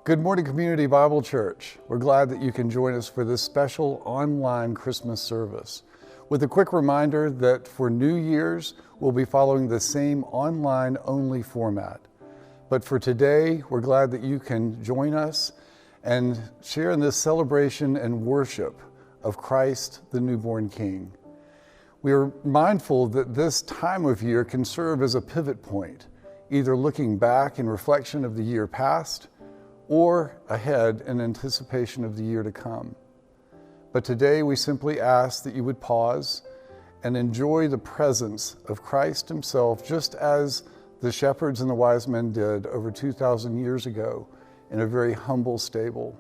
Good morning, Community Bible Church. We're glad that you can join us for this special online Christmas service. With a quick reminder that for New Year's, we'll be following the same online-only format. But for today, we're glad that you can join us and share in this celebration and worship of Christ, the newborn King. We are mindful that this time of year can serve as a pivot point, either looking back in reflection of the year past or ahead in anticipation of the year to come. But today we simply ask that you would pause and enjoy the presence of Christ himself, just as the shepherds and the wise men did over 2,000 years ago in a very humble stable.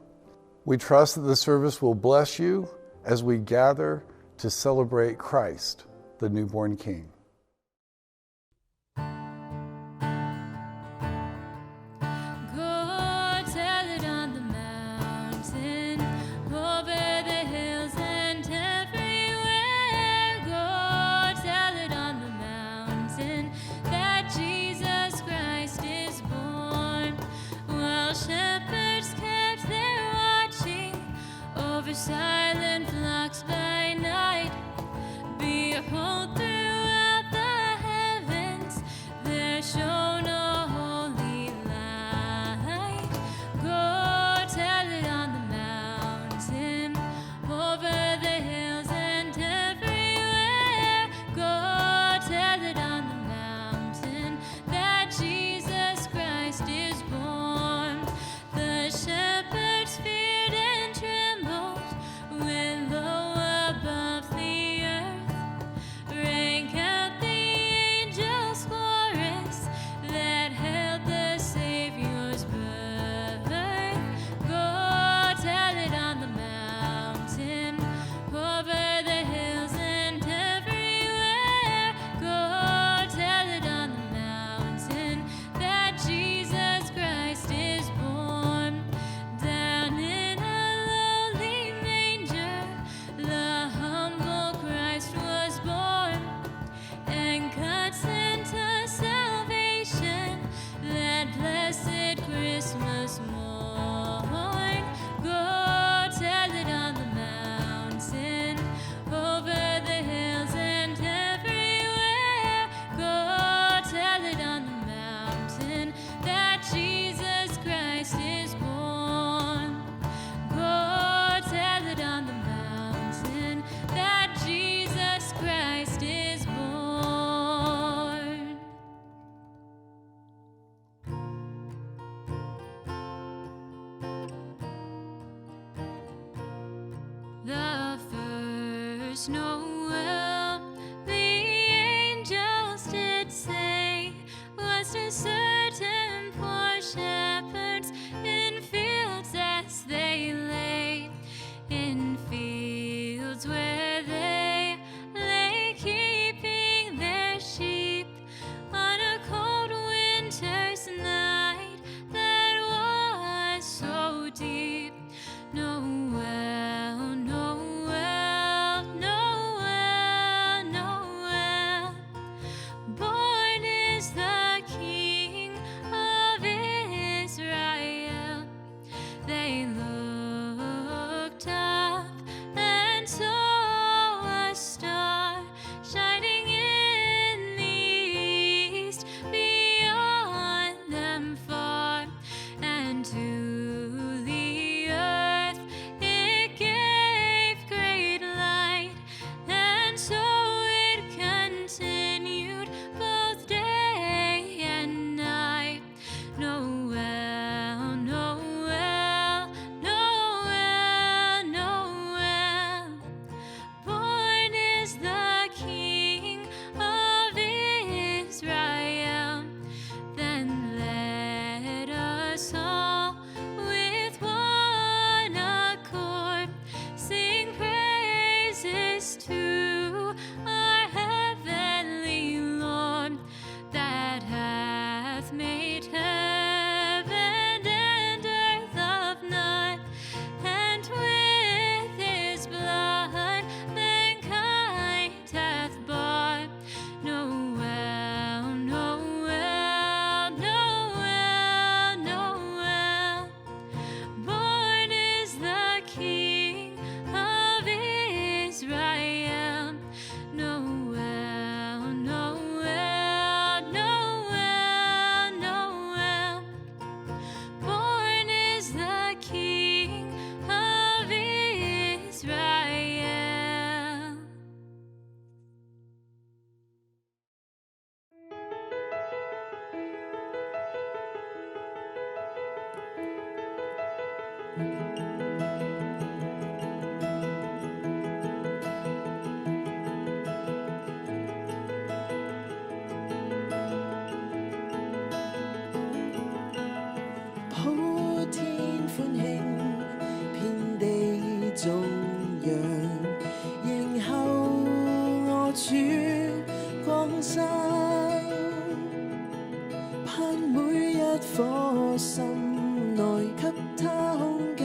We trust that the service will bless you as we gather to celebrate Christ, the newborn King. Silent flocks by night, behold, throughout the heavens there shone a holy light. Go tell it on the mountain, over the hills and everywhere. Go tell it on the mountain that Jesus Christ is born. The shepherds feared and trembled when low above the earth rang out the angels' chorus that hailed the Savior's birth. Go tell it on the mountain, over the hills and everywhere. Go tell it on the mountain that Jesus Christ is born. Down in a lowly manger, the humble Christ was born, and God sent us salvation that blessed Christmas morn. Go tell it on the mountain, over the hills and everywhere. Go tell it on the mountain that Jesus Christ is born. Go tell it on the mountain that Jesus Christ is born. The first Noel, the angels did say, was to certain poor shepherds in fields as they lay, in fields where they lay keeping their sheep on a cold winter's night that was so deep. Noel, Noel, Noel, 歡慶，遍地頌揚，迎候我主降生，盼每一顆心內給他空間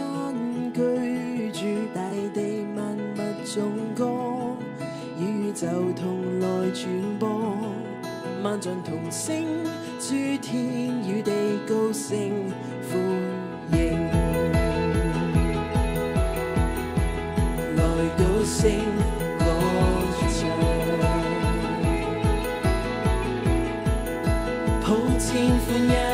居住，大地萬物頌歌，宇宙同來傳播，萬象同聲，諸天與地高聲歡迎，來高聲歌唱，普天歡欣。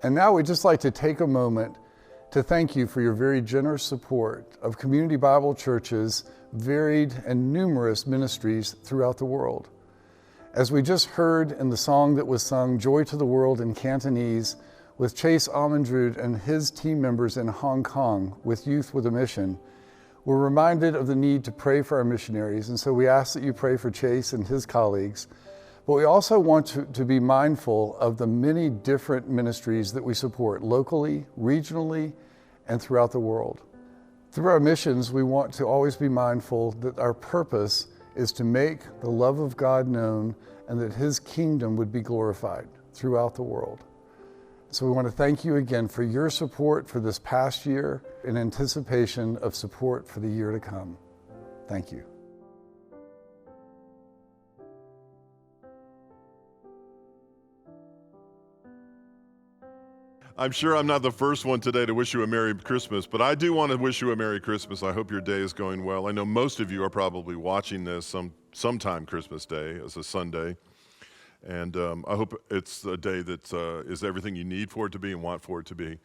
And now we'd just like to take a moment to thank you for your very generous support of Community Bible Church's varied and numerous ministries throughout the world. As we just heard in the song that was sung, Joy to the World in Cantonese, with Chase Amandrud and his team members in Hong Kong with Youth with a Mission, we're reminded of the need to pray for our missionaries, and so we ask that you pray for Chase and his colleagues. But we also want to be mindful of the many different ministries that we support locally, regionally, and throughout the world. Through our missions, we want to always be mindful that our purpose is to make the love of God known and that His kingdom would be glorified throughout the world. So we want to thank you again for your support for this past year in anticipation of support for the year to come. Thank you. I'm sure I'm not the first one today to wish you a Merry Christmas, but I do want to wish you a Merry Christmas. I hope your day is going well. I know most of you are probably watching this sometime Christmas Day as a Sunday, and I hope it's a day that is everything you need for it to be and want for it to be,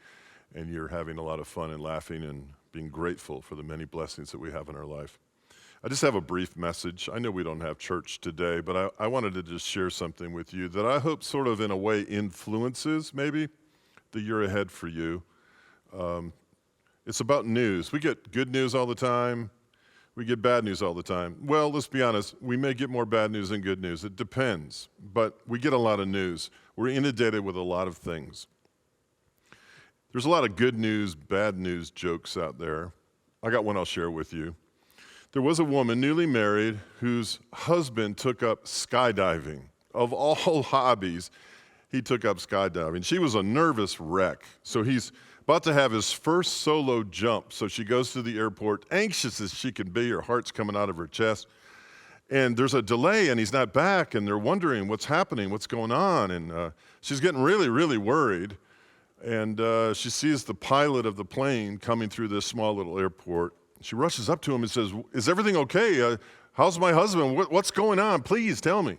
and you're having a lot of fun and laughing and being grateful for the many blessings that we have in our life. I just have a brief message. I know we don't have church today, but I wanted to just share something with you that I hope sort of in a way influences maybe the year ahead for you. It's about news. We get good news all the time. We get bad news all the time. Well, let's be honest. We may get more bad news than good news. It depends. But we get a lot of news. We're inundated with a lot of things. There's a lot of good news, bad news jokes out there. I got one I'll share with you. There was a woman newly married whose husband took up skydiving. Of all hobbies, he took up skydiving. She was a nervous wreck. So he's about to have his first solo jump. So she goes to the airport, anxious as she can be. Her heart's coming out of her chest. And there's a delay, and he's not back. And they're wondering what's happening, what's going on. And she's getting really, really worried. And she sees the pilot of the plane coming through this small little airport. She rushes up to him and says, "Is everything okay? How's my husband? What's going on? Please tell me."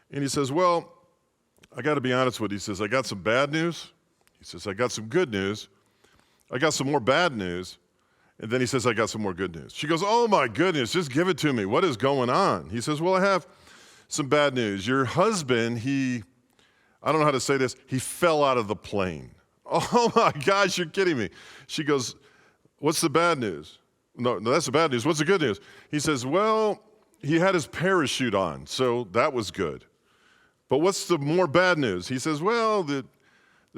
And he says, "Well, I got to be honest with you." He says, "I got some bad news." He says, "I got some good news. I got some more bad news." And then he says, "I got some more good news." She goes, "Oh my goodness, just give it to me. What is going on?" He says, "Well, I have some bad news. Your husband, I don't know how to say this, he fell out of the plane." "Oh my gosh, you're kidding me." She goes, "What's the bad news?" No, that's the bad news. What's the good news?" He says, "Well, he had his parachute on, so that was good. But what's the more bad news?" He says, "Well, the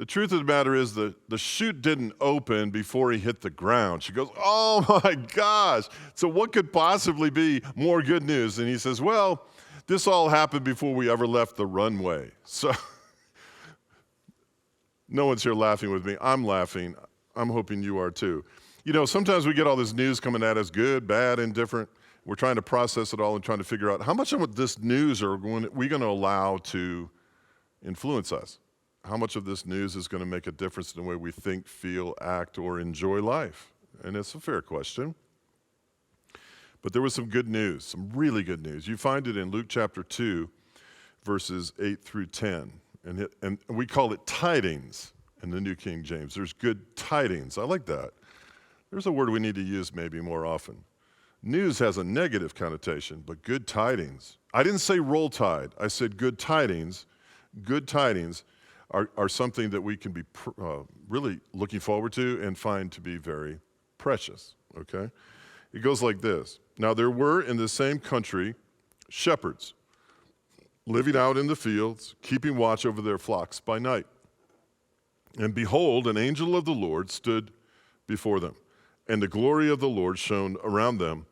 truth of the matter is the chute didn't open before he hit the ground." She goes, "Oh my gosh. So what could possibly be more good news?" And he says, "Well, this all happened before we ever left the runway." So no one's here laughing with me. I'm laughing. I'm hoping you are too. You know, sometimes we get all this news coming at us, good, bad, indifferent. We're trying to process it all and trying to figure out how much of this news are we going to allow to influence us? How much of this news is going to make a difference in the way we think, feel, act, or enjoy life? And it's a fair question. But there was some good news, some really good news. You find it in Luke chapter 2, verses 8 through 10. And we call it tidings in the New King James. There's good tidings. I like that. There's a word we need to use maybe more often. News has a negative connotation, but good tidings. I didn't say roll tide. I said good tidings. Good tidings are something that we can be really looking forward to and find to be very precious, okay? It goes like this. Now there were in the same country shepherds living out in the fields, keeping watch over their flocks by night. And behold, an angel of the Lord stood before them, and the glory of the Lord shone around them,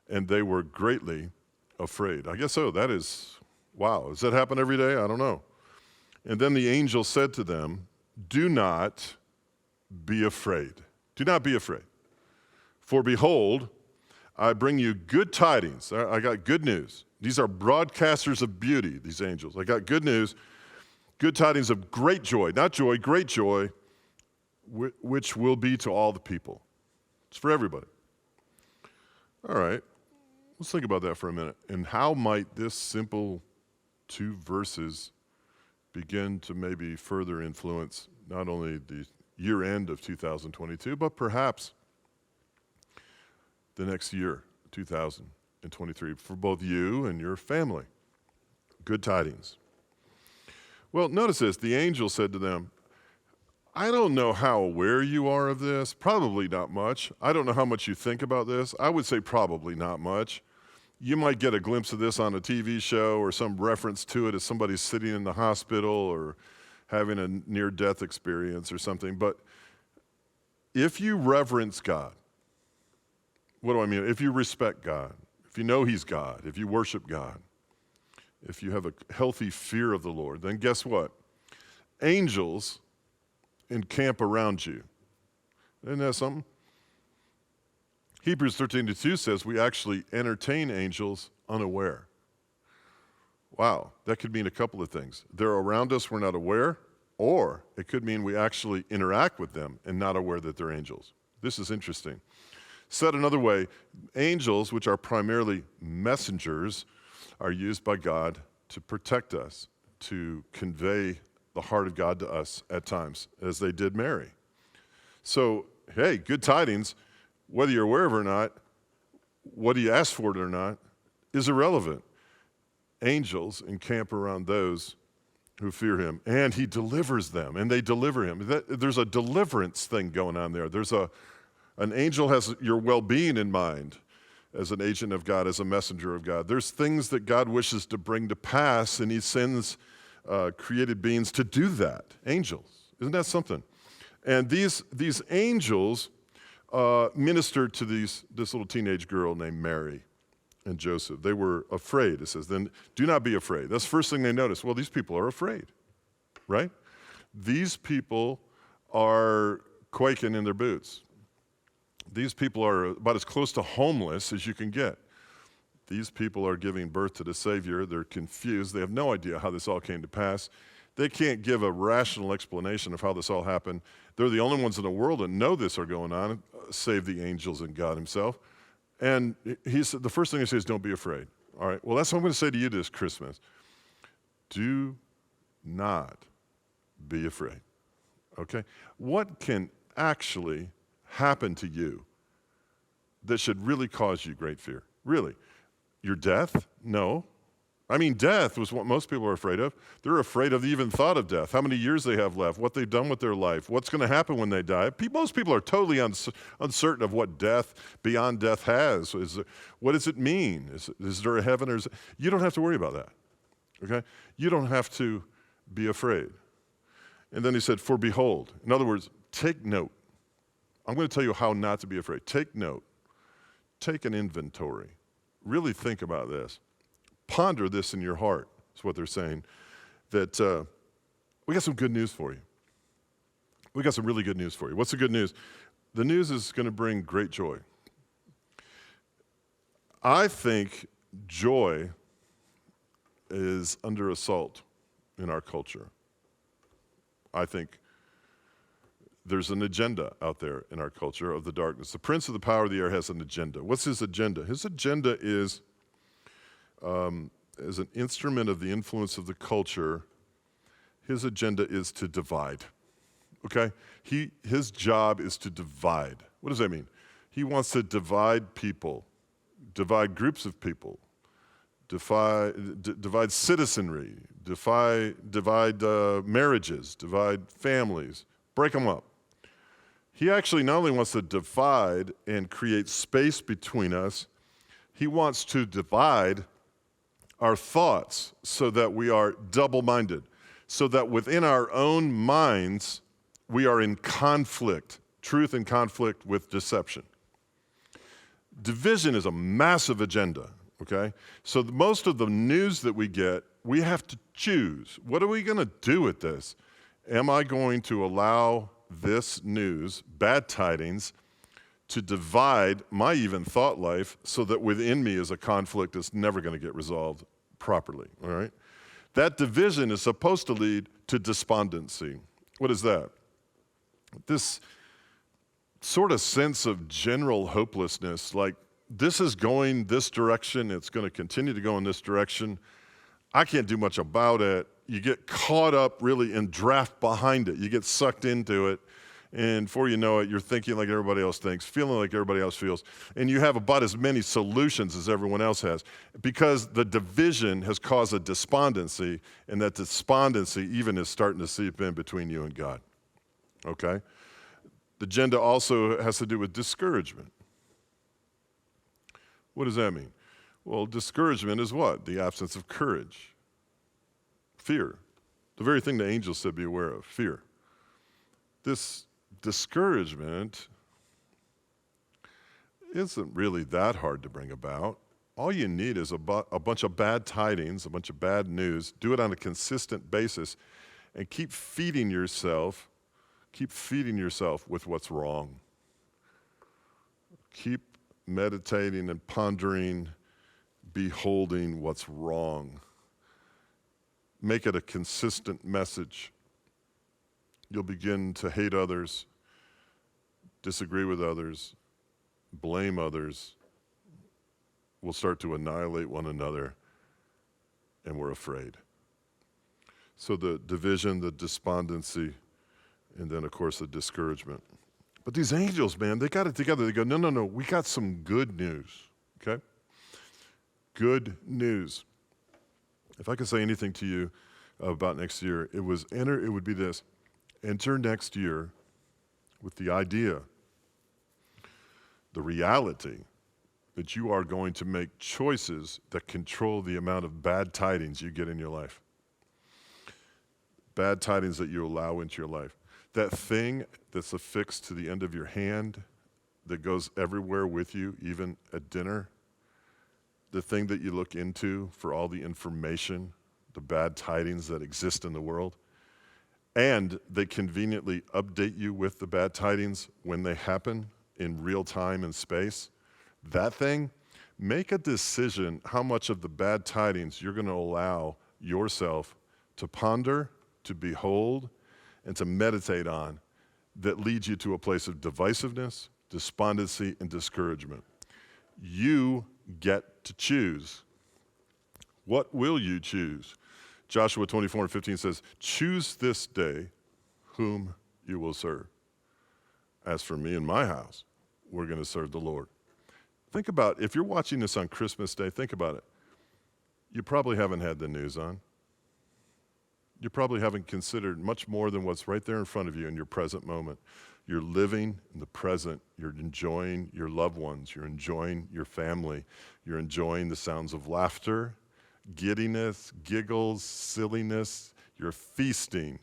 and they were greatly afraid. I guess so. That is, wow. Does that happen every day? I don't know. And then the angel said to them, "Do not be afraid. Do not be afraid. For behold, I bring you good tidings." I got good news. These are broadcasters of beauty, these angels. I got good news, good tidings of great joy, not joy, great joy, which will be to all the people. It's for everybody. All right, let's think about that for a minute. And how might this simple 2 verses begin to maybe further influence not only the year end of 2022, but perhaps the next year, 2023, for both you and your family? Good tidings. Well, notice this. The angel said to them, "I don't know how aware you are of this. Probably not much. I don't know how much you think about this. I would say probably not much. You might get a glimpse of this on a TV show or some reference to it as somebody's sitting in the hospital or having a near-death experience or something. But if you reverence God, what do I mean? If you respect God, if you know He's God, if you worship God, if you have a healthy fear of the Lord, then guess what? Angels encamp around you. Isn't that something? Hebrews 13:2 says we actually entertain angels unaware. Wow, that could mean a couple of things. They're around us, we're not aware, Or it could mean we actually interact with them and not aware that they're angels. This is interesting. Said another way, angels, which are primarily messengers, are used by God to protect us, to convey the heart of God to us at times, as they did Mary. So, hey, good tidings, whether you're aware of it or not, whether you ask for it or not, is irrelevant. Angels encamp around those who fear him, and he delivers them, and they deliver him. There's a deliverance thing going on there. An angel has your well-being in mind as an agent of God, as a messenger of God. There's things that God wishes to bring to pass, and he sends created beings to do that. Angels. Isn't that something? And these angels ministered to this little teenage girl named Mary and Joseph. They were afraid. It says, then do not be afraid. That's the first thing they notice. Well, these people are afraid, right? These people are quaking in their boots. These people are about as close to homeless as you can get. These people are giving birth to the Savior. They're confused. They have no idea how this all came to pass. They can't give a rational explanation of how this all happened. They're the only ones in the world that know this are going on, save the angels and God himself. And he said, the first thing he says is, don't be afraid. All right, well, that's what I'm going to say to you this Christmas. Do not be afraid, okay? What can actually happen to you that should really cause you great fear? Really? Your death? No. I mean, death was what most people are afraid of. They're afraid of the even thought of death, how many years they have left, what they've done with their life, what's going to happen when they die. Most people are totally uncertain of what death, beyond death, has. What does it mean? Is there a heaven? Or you don't have to worry about that, okay? You don't have to be afraid. And then he said, for behold. In other words, take note. I'm going to tell you how not to be afraid. Take note. Take an inventory. Really think about this. Ponder this in your heart, is what they're saying, that we got some good news for you. We got some really good news for you. What's the good news? The news is going to bring great joy. I think joy is under assault in our culture. I think there's an agenda out there in our culture of the darkness. The prince of the power of the air has an agenda. What's his agenda? His agenda is, as an instrument of the influence of the culture, his agenda is to divide, okay? His job is to divide. What does that mean? He wants to divide people, divide groups of people, divide citizenry, divide marriages, divide families, break them up. He actually not only wants to divide and create space between us, he wants to divide our thoughts so that we are double-minded, so that within our own minds, we are in conflict, truth in conflict with deception. Division is a massive agenda, okay? So most of the news that we get, we have to choose. What are we going to do with this? Am I going to allow this news, bad tidings, to divide my even thought life so that within me is a conflict that's never going to get resolved properly, all right? That division is supposed to lead to despondency. What is that? This sort of sense of general hopelessness, like this is going this direction, it's going to continue to go in this direction. I can't do much about it. You get caught up really and draft behind it. You get sucked into it, and before you know it, you're thinking like everybody else thinks, feeling like everybody else feels, and you have about as many solutions as everyone else has because the division has caused a despondency, and that despondency even is starting to seep in between you and God, okay? The agenda also has to do with discouragement. What does that mean? Well, discouragement is what? The absence of courage. Fear. The very thing the angels said be aware of, fear. This discouragement isn't really that hard to bring about. All you need is a bunch of bad tidings, a bunch of bad news. Do it on a consistent basis and keep feeding yourself with what's wrong. Keep meditating and pondering, beholding what's wrong. Make it a consistent message. You'll begin to hate others, disagree with others, blame others. We'll start to annihilate one another, and we're afraid. So the division, the despondency, and then, of course, the discouragement. But these angels, man, they got it together. They go, no, we got some good news, okay? Good news. If I could say anything to you about next year, it would be this. Enter next year with the idea, the reality, that you are going to make choices that control the amount of bad tidings you get in your life. Bad tidings that you allow into your life. That thing that's affixed to the end of your hand that goes everywhere with you, even at dinner. The thing that you look into for all the information, the bad tidings that exist in the world. And they conveniently update you with the bad tidings when they happen in real time and space. That thing, make a decision how much of the bad tidings you're going to allow yourself to ponder, to behold, and to meditate on that leads you to a place of divisiveness, despondency, and discouragement. You get to choose. What will you choose? Joshua 24:15 says, choose this day whom you will serve. As for me and my house, we're going to serve the Lord. Think about, if you're watching this on Christmas Day, think about it. You probably haven't had the news on. You probably haven't considered much more than what's right there in front of you in your present moment. You're living in the present. You're enjoying your loved ones. You're enjoying your family. You're enjoying the sounds of laughter, giddiness, giggles, silliness. You're feasting.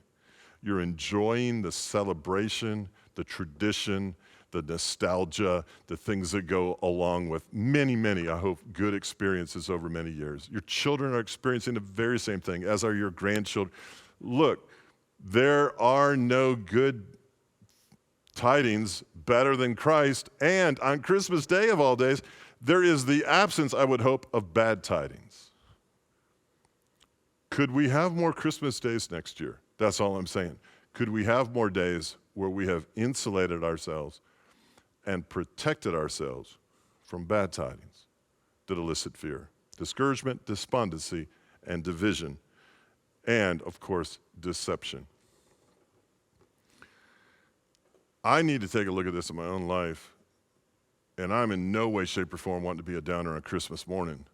You're enjoying the celebration, the tradition, the nostalgia, the things that go along with many, I hope, good experiences over many years. Your children are experiencing the very same thing, as are your grandchildren. Look, there are no good tidings better than Christ, and on Christmas Day of all days, there is the absence, I would hope, of bad tidings. Could we have more Christmas days next year? That's all I'm saying. Could we have more days where we have insulated ourselves and protected ourselves from bad tidings that elicit fear, discouragement, despondency, and division, and, of course, deception? I need to take a look at this in my own life, and I'm in no way, shape, or form wanting to be a downer on Christmas morning.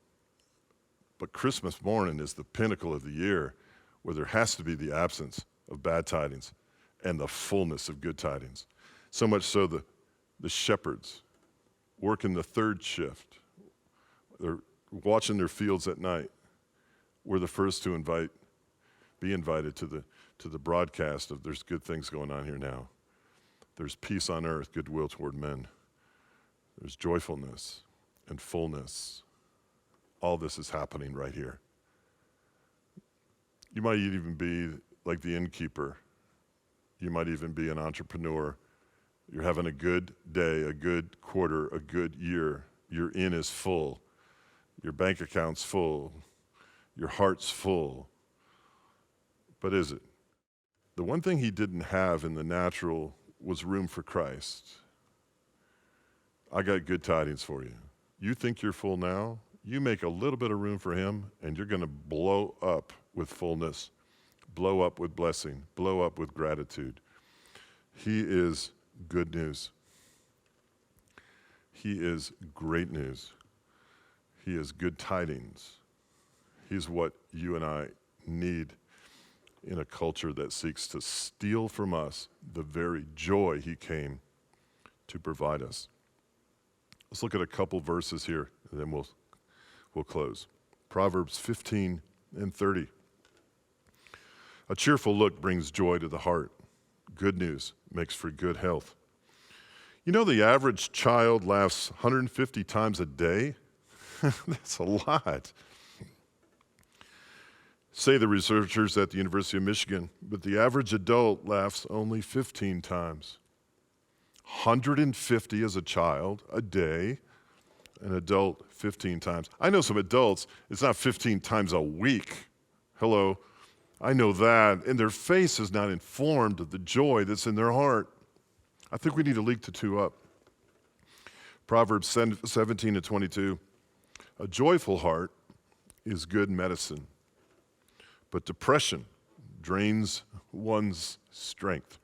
But Christmas morning is the pinnacle of the year where there has to be the absence of bad tidings and the fullness of good tidings. So much so the shepherds working the third shift, they're watching their fields at night, were the first to be invited to the broadcast of there's good things going on here now. There's peace on earth, goodwill toward men. There's joyfulness and fullness. All this is happening right here. You might even be like the innkeeper. You might even be an entrepreneur. You're having a good day, a good quarter, a good year. Your inn is full. Your bank account's full. Your heart's full. But is it? The one thing he didn't have in the natural was room for Christ. I got good tidings for you. You think you're full now? You make a little bit of room for him, and you're going to blow up with fullness, blow up with blessing, blow up with gratitude. He is good news. He is great news. He is good tidings. He's what you and I need in a culture that seeks to steal from us the very joy he came to provide us. Let's look at a couple verses here, and then we'll close. Proverbs 15 and 30. A cheerful look brings joy to the heart. Good news makes for good health. You know, the average child laughs 150 times a day? That's a lot. Say the researchers at the University of Michigan, but the average adult laughs only 15 times. 150 as a child a day, an adult 15 times. I know some adults, it's not 15 times a week. Hello. I know that. And their face is not informed of the joy that's in their heart. I think we need to link the two up. Proverbs 17:22. A joyful heart is good medicine, but depression drains one's strength.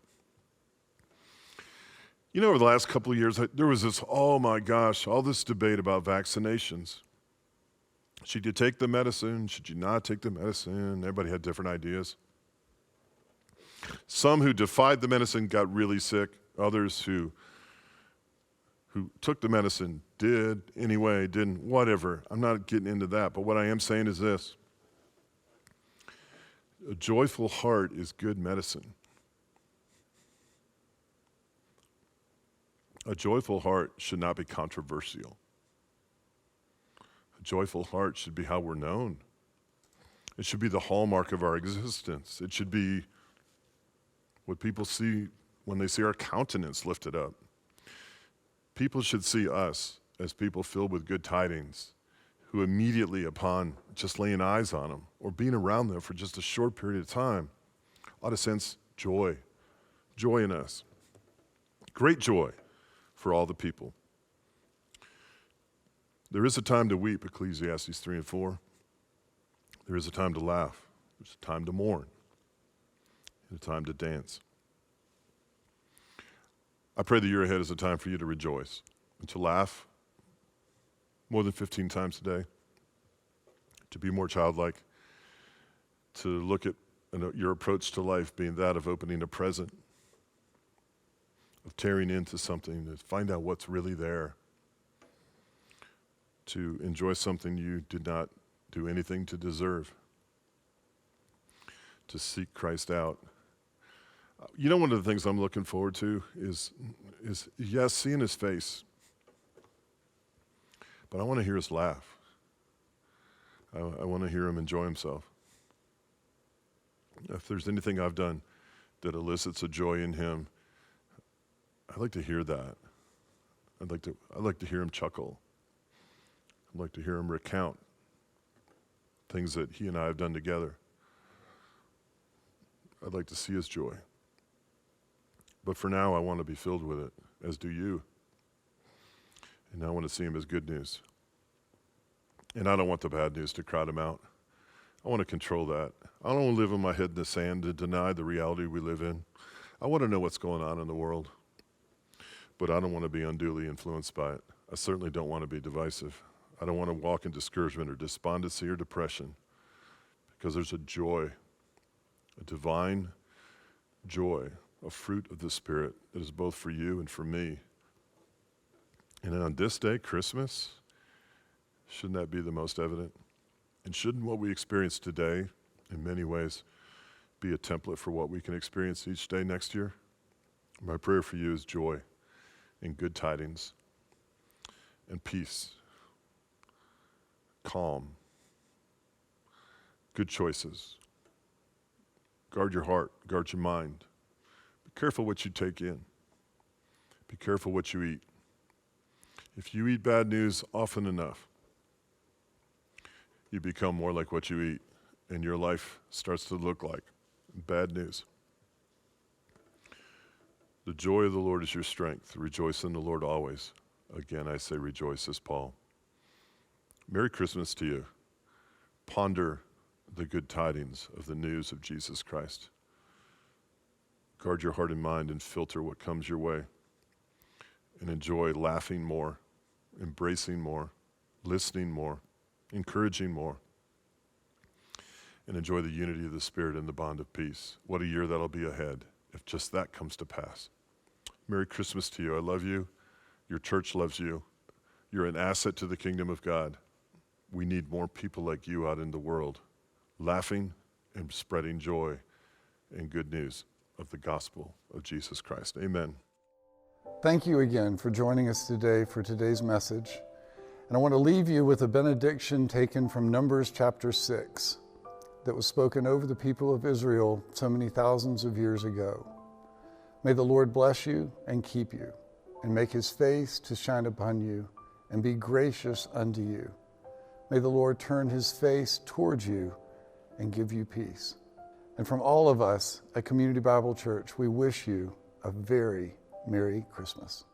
You know, over the last couple of years, there was this, oh my gosh, all this debate about vaccinations. Should you take the medicine? Should you not take the medicine? Everybody had different ideas. Some who defied the medicine got really sick. Others who took the medicine did anyway, didn't, whatever. I'm not getting into that, but what I am saying is this. A joyful heart is good medicine. A joyful heart should not be controversial. A joyful heart should be how we're known. It should be the hallmark of our existence. It should be what people see when they see our countenance lifted up. People should see us as people filled with good tidings, who immediately upon just laying eyes on them or being around them for just a short period of time ought to sense joy in us. Great joy for all the people. There is a time to weep, Ecclesiastes 3 and 4. There is a time to laugh. There's a time to mourn. And a time to dance. I pray the year ahead is a time for you to rejoice and to laugh more than 15 times a day, to be more childlike, to look at your approach to life being that of opening a present, of tearing into something, to find out what's really there, to enjoy something you did not do anything to deserve, to seek Christ out. You know, one of the things I'm looking forward to is yes, seeing his face, but I want to hear us laugh. I want to hear him enjoy himself. If there's anything I've done that elicits a joy in him, I'd like to hear that. I'd like to hear him chuckle. I'd like to hear him recount things that he and I have done together. I'd like to see his joy. But for now, I want to be filled with it, as do you. And I want to see him as good news. And I don't want the bad news to crowd him out. I want to control that. I don't want to live with my head in the sand to deny the reality we live in. I want to know what's going on in the world. But I don't want to be unduly influenced by it. I certainly don't want to be divisive. I don't want to walk in discouragement or despondency or depression, because there's a joy, a divine joy, a fruit of the Spirit that is both for you and for me. And on this day, Christmas, shouldn't that be the most evident? And shouldn't what we experience today, in many ways, be a template for what we can experience each day next year? My prayer for you is joy and good tidings and peace, calm, good choices. Guard your heart, guard your mind. Be careful what you take in. Be careful what you eat. If you eat bad news often enough, you become more like what you eat, and your life starts to look like bad news. The joy of the Lord is your strength. Rejoice in the Lord always. Again, I say rejoice, says Paul. Merry Christmas to you. Ponder the good tidings of the news of Jesus Christ. Guard your heart and mind and filter what comes your way. And enjoy laughing more, embracing more, listening more, encouraging more. And enjoy the unity of the Spirit and the bond of peace. What a year that'll be ahead if just that comes to pass. Merry Christmas to you. I love you. Your church loves you. You're an asset to the kingdom of God. We need more people like you out in the world, laughing and spreading joy and good news of the gospel of Jesus Christ. Amen. Thank you again for joining us today for today's message. And I want to leave you with a benediction taken from Numbers chapter 6 that was spoken over the people of Israel so many thousands of years ago. May the Lord bless you and keep you, and make his face to shine upon you and be gracious unto you. May the Lord turn his face towards you and give you peace. And from all of us at Community Bible Church, we wish you a very Merry Christmas.